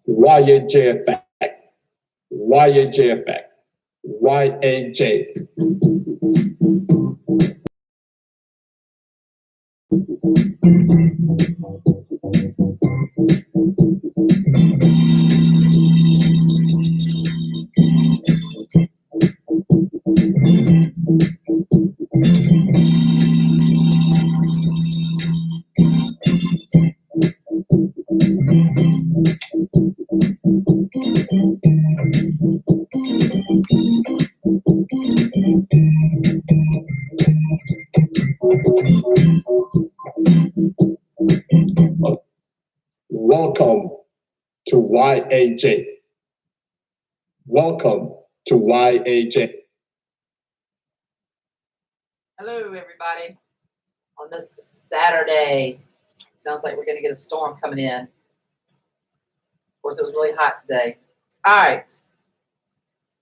YAJ effect. YAJ effect. YAJ. Welcome to YAJ. Welcome to YAJ. Hello, everybody. On this Saturday, sounds like we're going to get a storm coming in. Of course, it was really hot today. All right.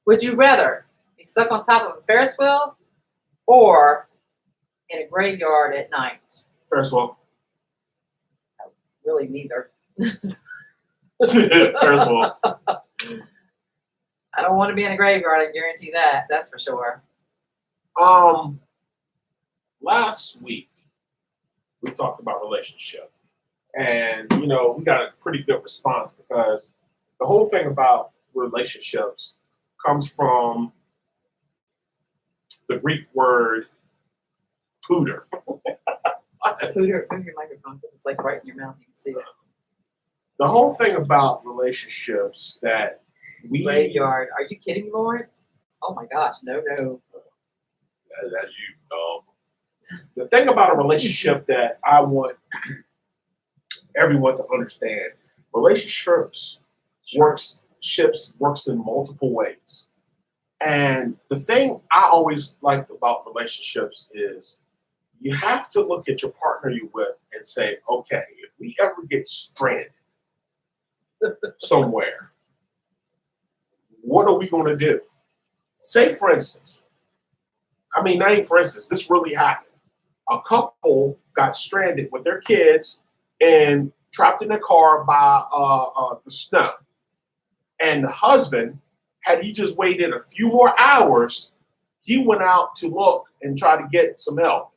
Would you rather be stuck on top of a Ferris wheel or in a graveyard at night? Ferris wheel. Really, neither. Ferris wheel. I don't want to be in a graveyard, I guarantee that. That's for sure. Last week we talked about relationship, and we got a pretty good response because the whole thing about relationships comes from the Greek word pooter. Pooter, move your microphone because it's like right in your mouth. You can see it. The whole thing about relationships that we Graveyard. Are you kidding me, Lawrence? Oh my gosh, no. as the thing about a relationship that I want everyone to understand, relationships works in multiple ways. And the thing I always liked about relationships is you have to look at your partner you're with and say, okay, if we ever get stranded somewhere, what are we going to do? Say, for instance, this really happened. A couple got stranded with their kids and trapped in a car by the snow. And the husband, had he just waited a few more hours, he went out to look and try to get some help.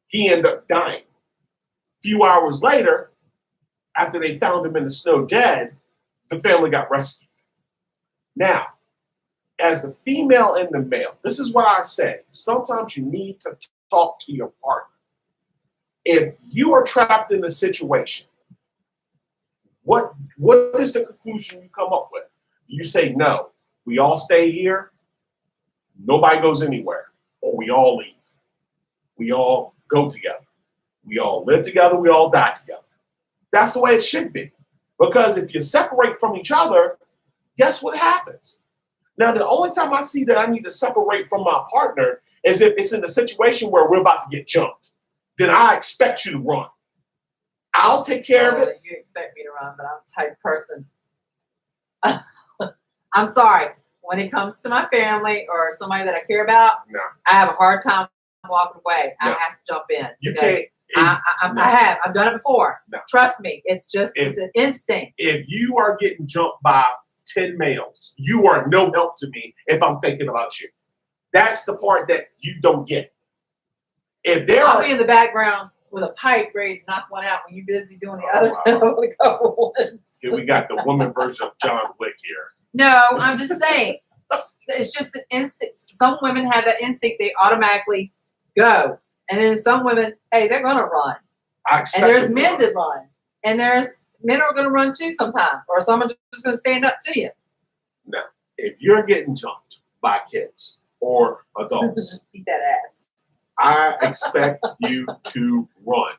He ended up dying. A few hours later, after they found him in the snow dead, the family got rescued. Now, as the female and the male, this is what I say. Sometimes you need to talk to your partner. If you are trapped in a situation, what is the conclusion you come up with? You say, no, we all stay here, nobody goes anywhere, or we all leave. We all go together. We all live together, we all die together. That's the way it should be. Because if you separate from each other, guess what happens? Now, the only time I see that I need to separate from my partner is if it's in a situation where we're about to get jumped. Then I expect you to run. I'll take care of it. You expect me to run, but I'm the type of person. I'm sorry. When it comes to my family or somebody that I care about, no. I have a hard time walking away. No. I have to jump in. You can't. I've done it before. No. Trust me. It's an instinct. If you are getting jumped by 10 males, you are no help to me if I'm thinking about you. That's the part that you don't get. I'll be in the background with a pipe ready to knock one out when you're busy doing the other ones. Here we got the woman version of John Wick here. No, I'm just saying. It's just an instinct. Some women have that instinct. They automatically go. And then some women, hey, they're going to run. And there's men that run. And there's men are going to run too sometimes. Or some are just going to stand up to you. No. If you're getting jumped by kids or adults, eat that ass. I expect you to run.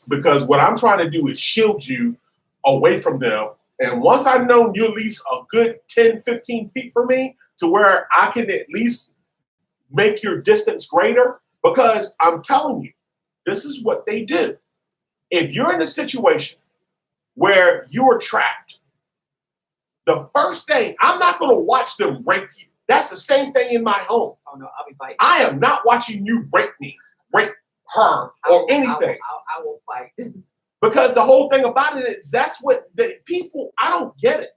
Because what I'm trying to do is shield you away from them. And once I know you're at least a good 10, 15 feet from me to where I can at least make your distance greater, because I'm telling you, this is what they do. If you're in a situation where you are trapped, the first thing, I'm not going to watch them rape you. That's the same thing in my home. Oh, no, I'll be fighting. I am not watching you rape me, rape her, or anything. I will fight. Because the whole thing about it is that's what the people, I don't get it.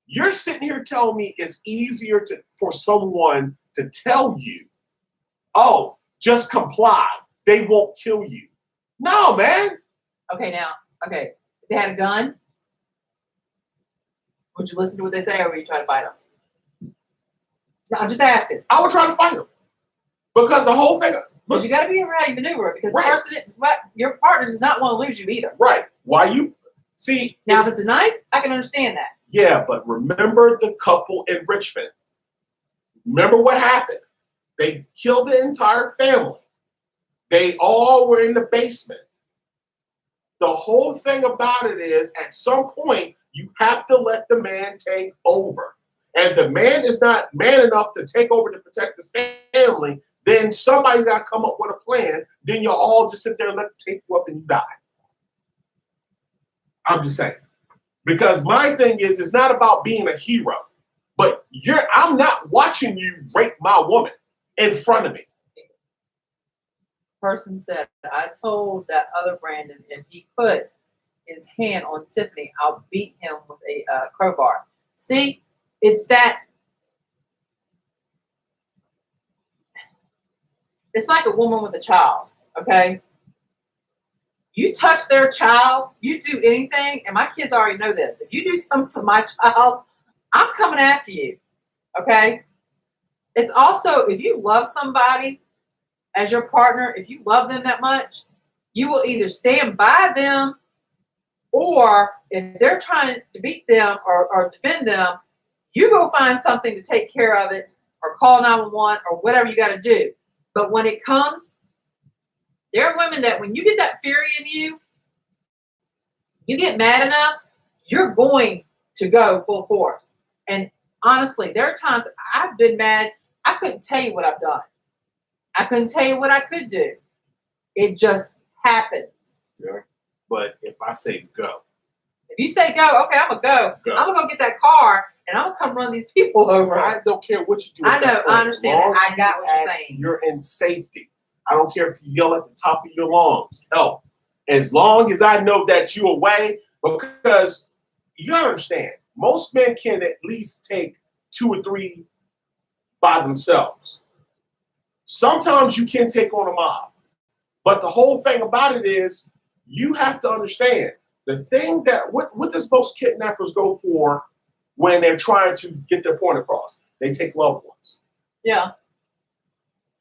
You're sitting here telling me it's easier for someone to tell you, oh, just comply. They won't kill you. No, man. Okay, if they had a gun, would you listen to what they say or would you try to fight them? No, I'm just asking. I would try to fight them. Because the whole thing. Because you got to be aware how you maneuver it. Because Right. your partner does not want to lose you either. Right. Why you see? Now, if it's a knife, I can understand that. Yeah, but remember the couple in Richmond. Remember what happened? They killed the entire family. They all were in the basement. The whole thing about it is, at some point, you have to let the man take over. And if the man is not man enough to take over to protect his family, then somebody's got to come up with a plan. Then you'll all just sit there and let them take you up and you die. I'm just saying. Because my thing is, it's not about being a hero. But I'm not watching you rape my woman in front of me. Person said, I told that other Brandon if he put his hand on Tiffany, I'll beat him with a crowbar. See, it's that. It's like a woman with a child, okay? You touch their child, you do anything, and my kids already know this. If you do something to my child, I'm coming after you, okay? It's also, if you love somebody as your partner, if you love them that much, you will either stand by them, or if they're trying to beat them or defend them, you go find something to take care of it or call 911 or whatever you got to do. But when it comes, there are women that when you get that fury in you, you get mad enough, you're going to go full force. And honestly, there are times I've been mad. I couldn't tell you what I've done. I couldn't tell you what I could do. It just happens. Yeah. But if I say go. If you say go, okay, I'm going to go. I'm going to go get that car and I'm going to come run these people over. I don't care what you do. I know. I understand that. I got what you're saying. You're in safety. I don't care if you yell at the top of your lungs. Help. As long as I know that you're away, because you gotta understand, most men can at least take 2 or 3 by themselves. Sometimes you can take on a mob. But the whole thing about it is, you have to understand, the thing that, what does most kidnappers go for when they're trying to get their point across? They take loved ones. Yeah.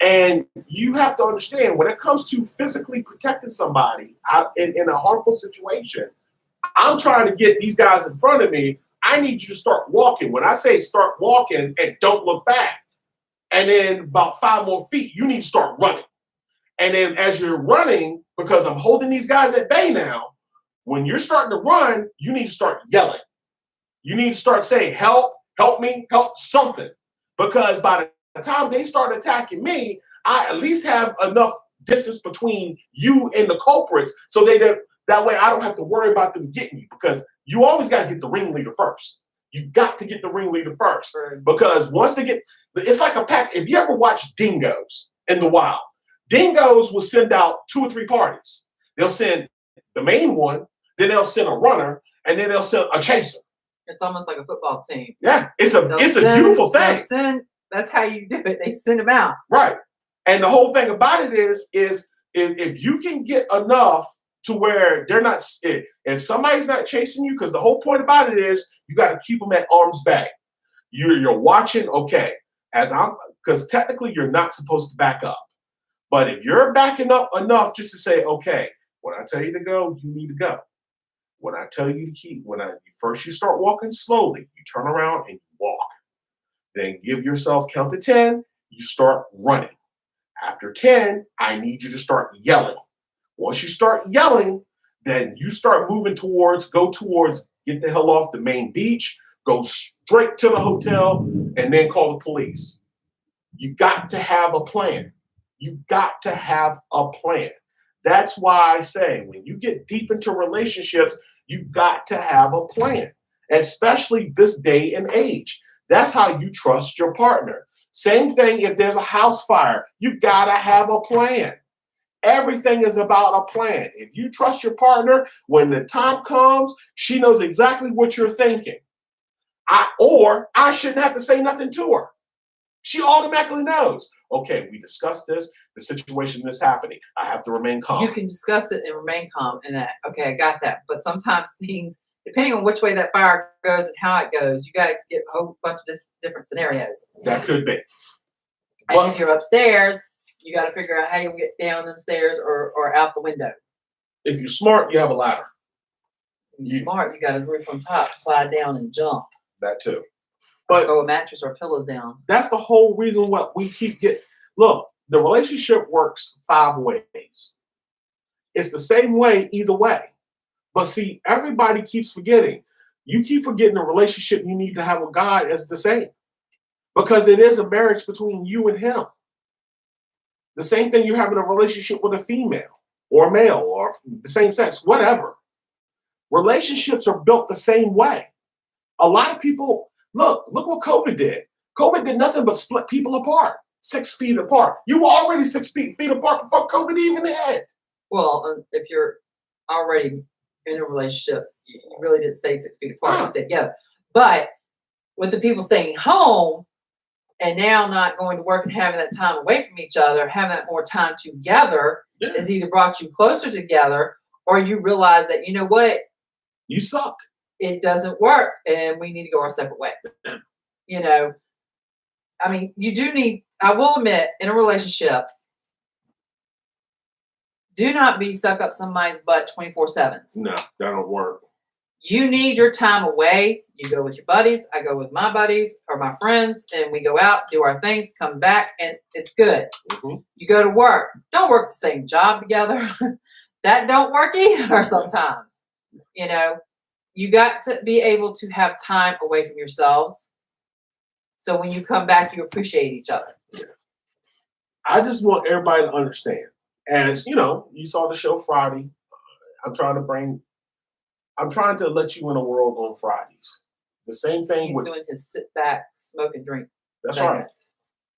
And you have to understand, when it comes to physically protecting somebody out in a harmful situation, I'm trying to get these guys in front of me. I need you to start walking. When I say start walking and don't look back, and then about 5 more feet, you need to start running. And then as you're running, because I'm holding these guys at bay now, when you're starting to run, you need to start yelling. You need to start saying, help, help me, help something. Because by the time they start attacking me, I at least have enough distance between you and the culprits so that way I don't have to worry about them getting you, because you always got to get the ringleader first. You got to get the ringleader first, because once they get, it's like a pack. If you ever watch dingoes in the wild, dingoes will send out 2 or 3 parties. They'll send the main one, then they'll send a runner, and then they'll send a chaser. It's almost like a football team. Yeah, it's a beautiful thing. That's how you do it. They send them out. Right. And the whole thing about it is if you can get enough to where they're not, if somebody's not chasing you, because the whole point about it is you got to keep them at arm's back. You're watching, okay, because technically you're not supposed to back up. But if you're backing up enough just to say, okay, when I tell you to go, you need to go. When I tell you to keep, first you start walking slowly, you turn around and you walk. Then give yourself, count to 10, you start running. After 10, I need you to start yelling. Once you start yelling, then you start moving get the hell off the main beach, go straight to the hotel, and then call the police. You got to have a plan. You got to have a plan. That's why I say, when you get deep into relationships, you got to have a plan, especially this day and age. That's how you trust your partner. Same thing if there's a house fire. You got to have a plan. Everything is about a plan. If you trust your partner, when the time comes, she knows exactly what you're thinking. I shouldn't have to say nothing to her. She automatically knows. Okay, we discussed this. The situation is happening. I have to remain calm. You can discuss it and remain calm in that. Okay, I got that. But sometimes things, depending on which way that fire goes and how it goes, you got to get a whole bunch of different scenarios. That could be. And if you're upstairs, you got to figure out how you get down the stairs or out the window. If you're smart, you have a ladder. If you're smart, you got a roof on top, slide down and jump. That too. But throw a mattress or pillows down. That's the whole reason what we keep getting. Look, the relationship works 5 ways. It's the same way either way. But see, everybody keeps forgetting. You keep forgetting the relationship you need to have with God is the same. Because it is a marriage between you and him. The same thing you have in a relationship with a female or a male or the same sex, whatever. Relationships are built the same way. A lot of people, look what COVID did. COVID did nothing but split people apart, 6 feet apart. You were already 6 feet apart before COVID even hit. Well, if you're already in a relationship, you really didn't stay 6 feet apart. You stayed together. But with the people staying home and now not going to work and having that time away from each other, having that more time together has either brought you closer together or you realize that, you know what? You suck. It doesn't work and we need to go our separate ways. You know, I mean, you do need, I will admit, in a relationship, do not be stuck up somebody's butt 24/7. No, that don't work. You need your time away. You go with your buddies. I go with my buddies or my friends, and we go out, do our things, come back, and it's good. Mm-hmm. You go to work. Don't work the same job together. That don't work either sometimes. You know, you got to be able to have time away from yourselves. So when you come back, you appreciate each other. Yeah. I just want everybody to understand. As you know, you saw the show Friday. I'm trying to let you in a world on Fridays. The same thing He's doing his sit back, smoke and drink. That's right.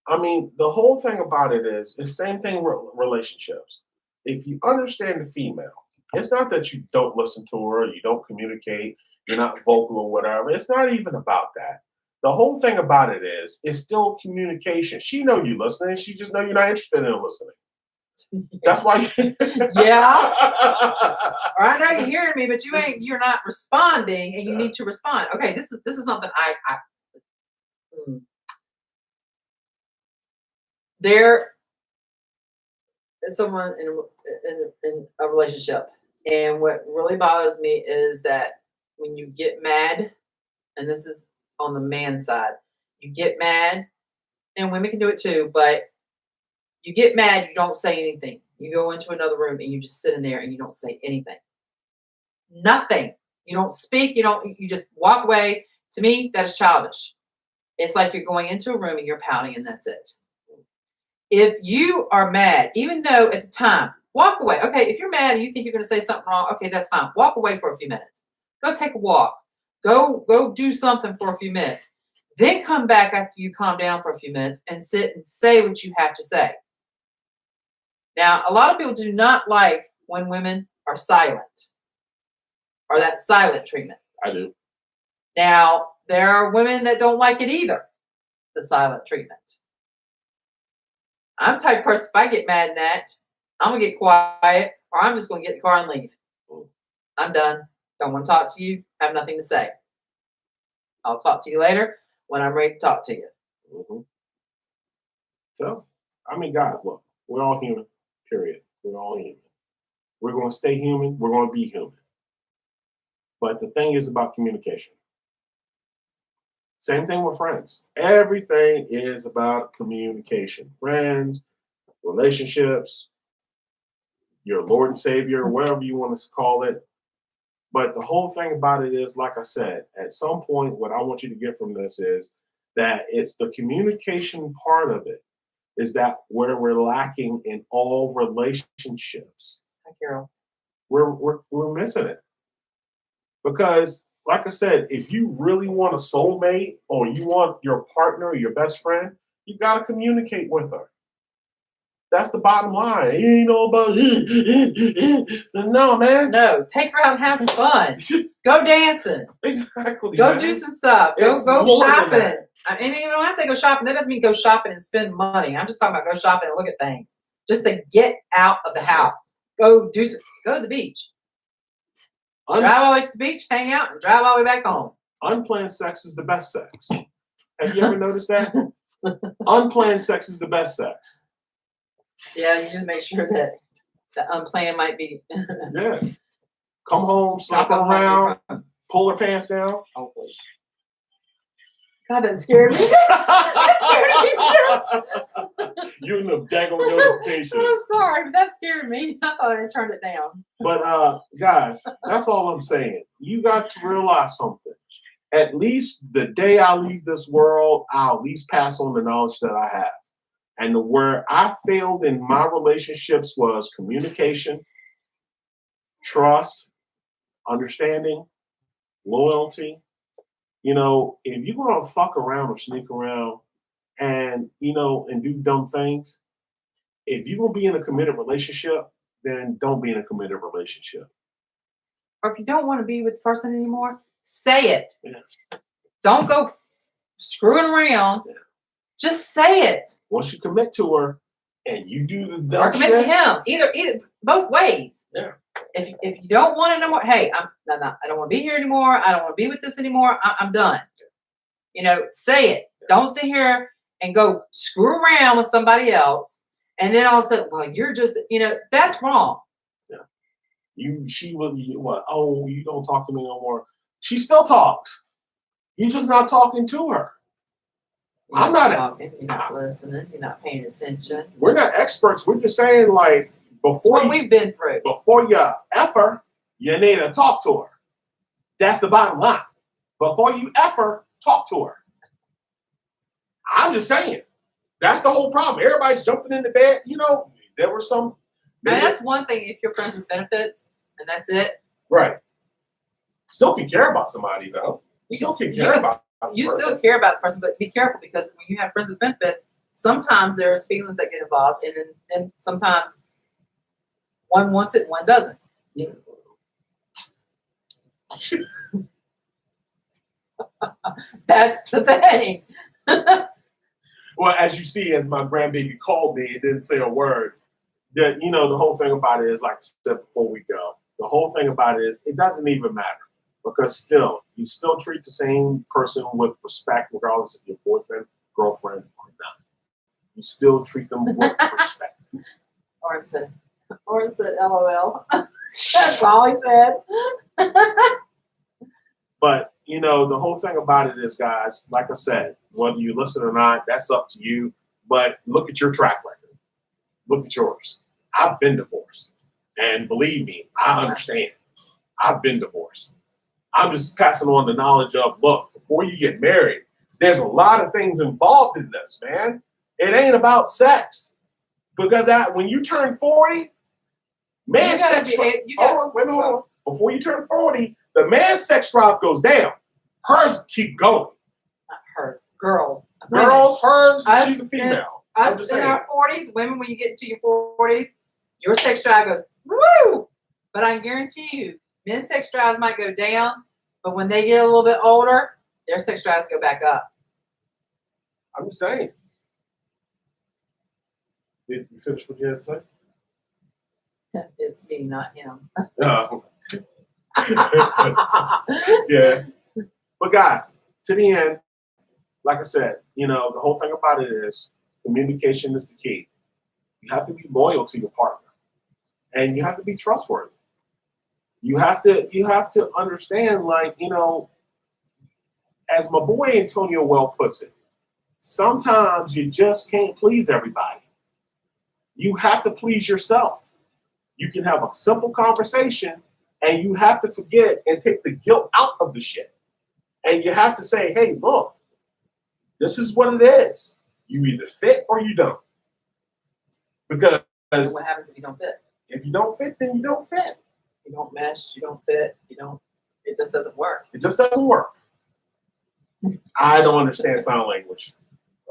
I mean, the whole thing about it is the same thing with relationships. If you understand the female, it's not that you don't listen to her, you don't communicate, you're not vocal or whatever. It's not even about that. The whole thing about it is, it's still communication. She know you listening. She just know you're not interested in listening. That's why. Yeah. Or I know you're hearing me, but you're not responding, and you need to respond. Okay, this is something there is someone in a relationship, and what really bothers me is that when you get mad, and this is on the man side, you get mad, and women can do it too, but you get mad, you don't say anything. You go into another room and you just sit in there and you don't say anything. Nothing. You don't speak, you just walk away. To me, that is childish. It's like you're going into a room and you're pouting and that's it. If you are mad, even though at the time, walk away. Okay, if you're mad and you think you're going to say something wrong, okay, that's fine. Walk away for a few minutes. Go take a walk. Go do something for a few minutes. Then come back after you calm down for a few minutes and sit and say what you have to say. Now, a lot of people do not like when women are silent or that silent treatment. I do. Now, there are women that don't like it either, the silent treatment. I'm the type of person, if I get mad in that, I'm going to get quiet or I'm just going to get in the car and leave. I'm done. Don't want to talk to you. Have nothing to say. I'll talk to you later when I'm ready to talk to you. Mm-hmm. So, I mean, guys, look, we're all human, period. We're all human. We're going to stay human. We're going to be human. But the thing is about communication. Same thing with friends. Everything is about communication. Friends, relationships, your Lord and Savior, whatever you want to call it. But the whole thing about it is, like I said, at some point, what I want you to get from this is that it's the communication part of it is that where we're lacking in all relationships. Hi, Carol. We're missing it. Because, like I said, if you really want a soulmate or you want your partner or your best friend, you got to communicate with her. That's the bottom line. You ain't know about no, man. No, take her out and have some fun. Go dancing. Exactly. Go man. do some stuff. Go It's go more than shopping. that. And even when I say go shopping, that doesn't mean go shopping and spend money. I'm just talking about go shopping and look at things. Just to get out of the house. Go do some, go to the beach. Drive all the way to the beach, hang out, and drive all the way back home. Unplanned sex is the best sex. Have you ever noticed that? Unplanned sex is the best sex. Yeah, you just make sure that the unplanned might be. Yeah. Come home, slap her Not gonna around, help pull her pants down. you. Oh, please. God, that scared me. That scared me too. You and the daggone notifications. I'm sorry, but that scared me. I thought I turned it down. But guys, that's all I'm saying. You got to realize something. At least the day I leave this world, I'll at least pass on the knowledge that I have. And where I failed in my relationships was communication, trust, understanding, loyalty. You know, if you're gonna fuck around or sneak around and and do dumb things, if you're gonna be in a committed relationship, then don't be in a committed relationship. Or if you don't want to be with the person anymore, say it. Yeah. Don't go screwing around. Yeah. Just say it. Once you commit to her and you do the Or dumb commit to shit, him. Either both ways. Yeah. If you don't want it no more, hey, I don't want to be here anymore. I don't want to be with this anymore. I'm done. Say it. Don't sit here and go screw around with somebody else, and then all of a sudden, well, you're just, that's wrong. she will be what? Oh, you don't talk to me no more. She still talks. You're just not talking to her. I'm not talking. You're not listening. You're not paying attention. We're not experts. We're just saying, like, It's what we've been through. before you F her, you need to talk to her. That's the bottom line. Before you F her, talk to her. I'm just saying. That's the whole problem. Everybody's jumping into bed. There were some. And that's one thing if you're friends with benefits and that's it. Right. Still can care about somebody, though. You still can care about You still care about the person, but be careful because when you have friends with benefits, sometimes there's feelings that get involved, and then sometimes one wants it, one doesn't. That's the thing. Well, as you see, as my grandbaby called me and didn't say a word, that the whole thing about it is, like I said before we go, the whole thing about it is it doesn't even matter because you still treat the same person with respect, regardless if you're boyfriend, girlfriend, or not. You still treat them with respect. Or said, LOL. That's all he said. But the whole thing about it is, guys, like I said, whether you listen or not, that's up to you. But look at your track record. Look at yours. I've been divorced. And believe me, I understand. I've been divorced. I'm just passing on the knowledge of, look, before you get married, there's a lot of things involved in this, man. It ain't about sex. Because when you turn 40, man's sex drive. Hold on. Before you turn 40, the man's sex drive goes down. Hers keep going. Not hers. Girls. Hers, Us she's a female. Us in our 40s, women, when you get into your 40s, your sex drive goes, woo! But I guarantee you, men's sex drives might go down, but when they get a little bit older, their sex drives go back up. I'm just saying. Did you finish what you had to say? It's me, not him. Yeah. But guys, to the end, like I said, the whole thing about it is communication is the key. You have to be loyal to your partner. And you have to be trustworthy. You have to understand, like, as my boy Antonio Well puts it, sometimes you just can't please everybody. You have to please yourself. You can have a simple conversation and you have to forget and take the guilt out of the shit. And you have to say, hey, look, this is what it is. You either fit or you don't. Because What happens if you don't fit? if you don't fit, then you don't fit. You don't mesh, you don't fit, it just doesn't work. It just doesn't work. I don't understand sign language.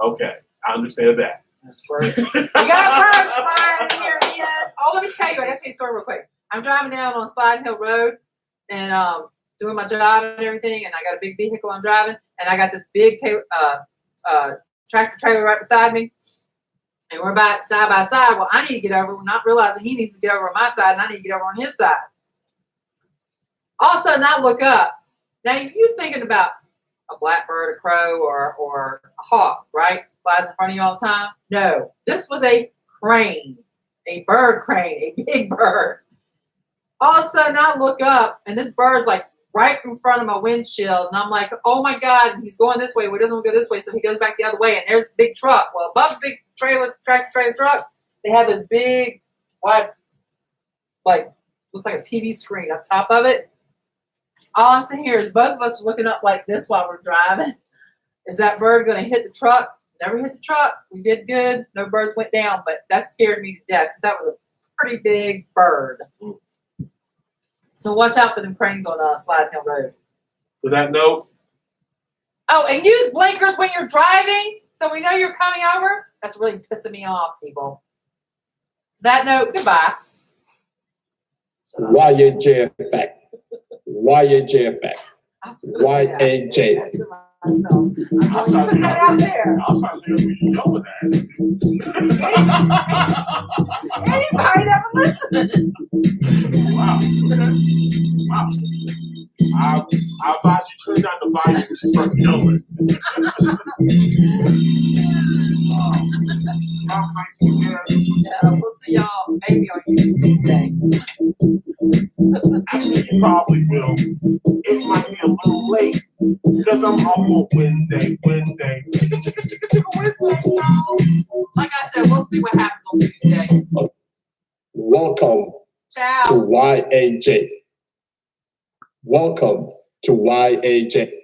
Okay, I understand that. There's birds. We got birds flying in here again. Oh, let me tell you, I gotta tell you a story real quick. I'm driving down on Slide Hill Road and doing my job and everything, and I got a big vehicle I'm driving, and I got this big tractor trailer right beside me, and we're about side by side. Well, I need to get over, not realizing he needs to get over on my side, and I need to get over on his side. All of a sudden, I look up. Now, you're thinking about a blackbird, a crow, or a hawk, right? Flies in front of you all the time. No, this was a crane, a bird crane, a big bird. All of a sudden, I look up, and this bird's like right in front of my windshield, and I'm like, oh my God, and he's going this way. Well, he doesn't want to go this way, so he goes back the other way, and there's the big truck. Well, above the big tractor trailer truck, they have this big, wide, like, looks like a TV screen up top of it. All I'm seeing here is both of us looking up like this while we're driving. Is that bird going to hit the truck? Never hit the truck. We did good. No birds went down, but that scared me to death because that was a pretty big bird. So watch out for them cranes on Slide Hill Road. To that note. Oh, and use blinkers when you're driving so we know you're coming over. That's really pissing me off, people. To that note, goodbye. YAJ effect. YAJ effect. YAJ. I'm going to put that out there. I was trying to figure out where you go with that. Anybody that would listen. Wow. Wow. I advise you turn down the volume and start yelling. Nice to hear. Yeah, we'll see y'all maybe on YouTube Tuesday. Actually, you probably will. It might be a little late because I'm off on Wednesday. Chicka, Wednesday, y'all. Like I said, we'll see what happens on Tuesday. Welcome to Ciao. YAJ. Welcome to YAJ.